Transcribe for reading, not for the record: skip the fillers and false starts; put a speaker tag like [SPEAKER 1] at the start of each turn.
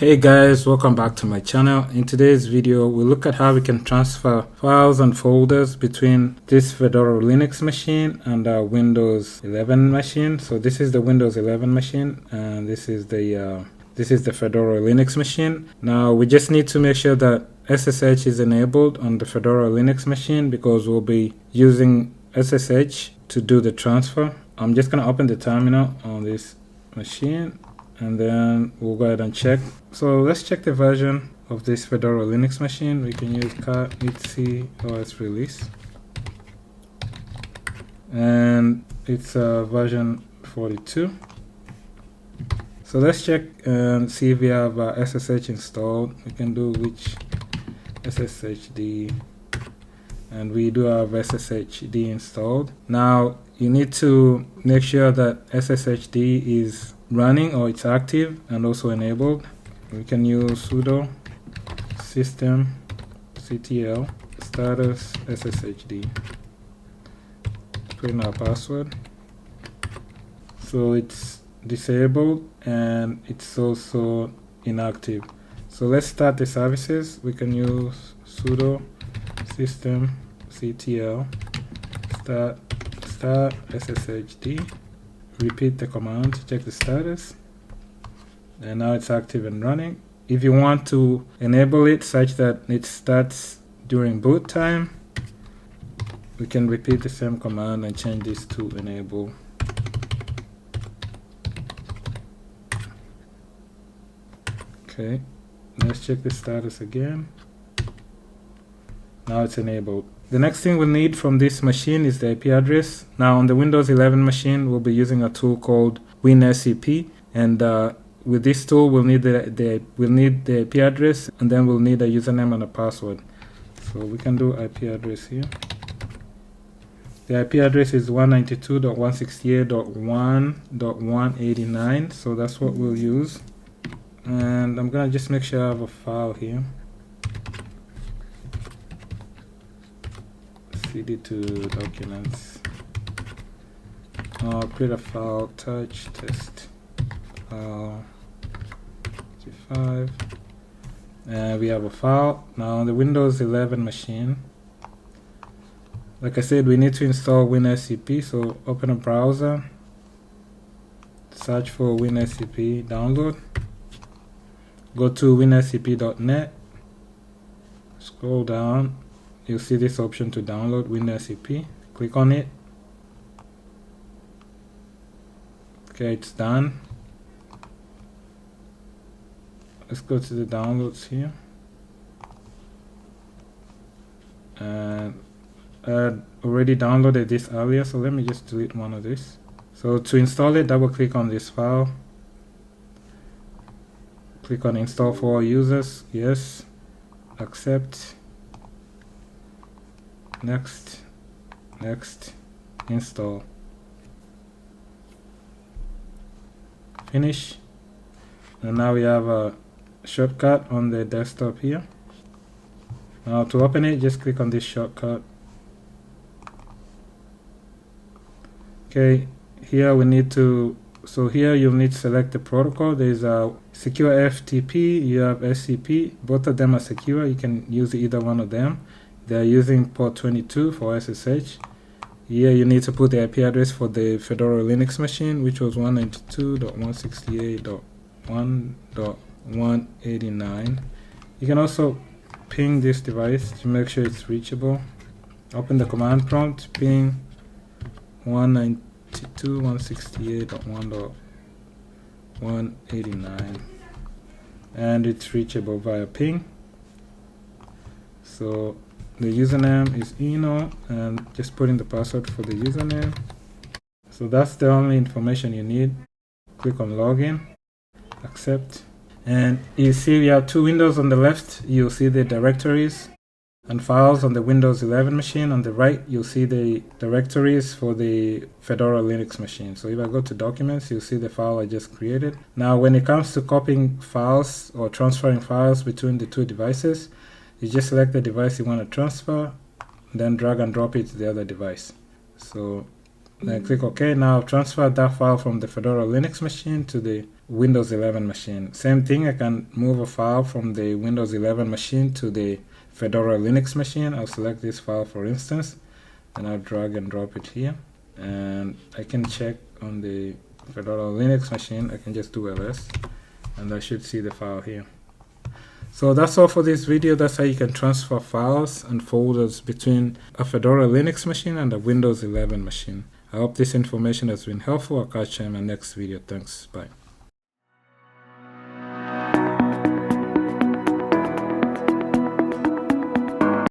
[SPEAKER 1] Hey guys, welcome back to my channel. In today's video, we'll look at how we can transfer files and folders between this Fedora Linux machine and our Windows 11 machine. So this is the Windows 11 machine and this is the Fedora Linux machine. Now we just need to make sure that SSH is enabled on the Fedora Linux machine because we'll be using SSH to do the transfer. I'm just going to open the terminal on this machine and then we'll go ahead and check. So let's check the version of this Fedora Linux machine. We can use cat etc os release and it's version 42. So let's check and see if we have SSH installed. We can do which SSHD, and we do have SSHD installed. Now you need to make sure that SSHD is running or it's active and also enabled. We can use sudo systemctl status sshd, put in our password. So it's disabled and it's also inactive. So let's start the services. We can use sudo systemctl start sshd, repeat the command to check the status, and now it's active and running. If you want to enable it such that it starts during boot time, we can repeat the same command and change this to enable. Okay, let's check the status again. Now it's enabled. The next thing we'll need from this machine is the IP address. Now on the Windows 11 machine, we'll be using a tool called WinSCP, and with this tool we'll need the IP address, and then we'll need a username and a password. So we can do IP address here. The IP address is 192.168.1.189, so that's what we'll use. And I'm gonna just make sure I have a file here. cd to documents. I'll create a file, touch test file 5, and we have a file. Now on the Windows 11 machine, like I said, we need to install WinSCP. So open a browser, search for WinSCP, download, go to winscp.net, scroll down, you'll see this option to download WinSCP. Click on it. Okay, it's done. Let's go to the downloads here. And I already downloaded this earlier, so let me just delete one of this. So to install it, double click on this file. Click on install for all users. Yes. Accept. Next, install, finish, and now we have a shortcut on the desktop here. Now to open it, just click on this shortcut. Okay, here we need to, so here you'll need to select the protocol. There's a secure FTP, you have SCP, both of them are secure, you can use either one of them. They're using port 22 for SSH. Here you need to put the IP address for the Fedora Linux machine, which was 192.168.1.189. You can also ping this device to make sure it's reachable. Open the command prompt, ping 192.168.1.189, and it's reachable via ping. So the username is eno, and just put in the password for the username. So that's the only information you need. Click on login, accept, and you see we have two windows on the left. You'll see the directories and files on the Windows 11 machine. On the right, you'll see the directories for the Fedora Linux machine. So if I go to documents, you'll see the file I just created. Now when it comes to copying files or transferring files between the two devices, you just select the device you want to transfer, then drag and drop it to the other device. So Then click OK. Now transfer that file from the Fedora Linux machine to the Windows 11 machine. Same thing, I can move a file from the Windows 11 machine to the Fedora Linux machine. I'll select this file for instance, and I'll drag and drop it here. And I can check on the Fedora Linux machine. I can just do ls, and I should see the file here. So that's all for this video. That's how you can transfer files and folders between a Fedora Linux machine and a Windows 11 machine. I hope this information has been helpful. I'll catch you in my next video. Thanks. Bye.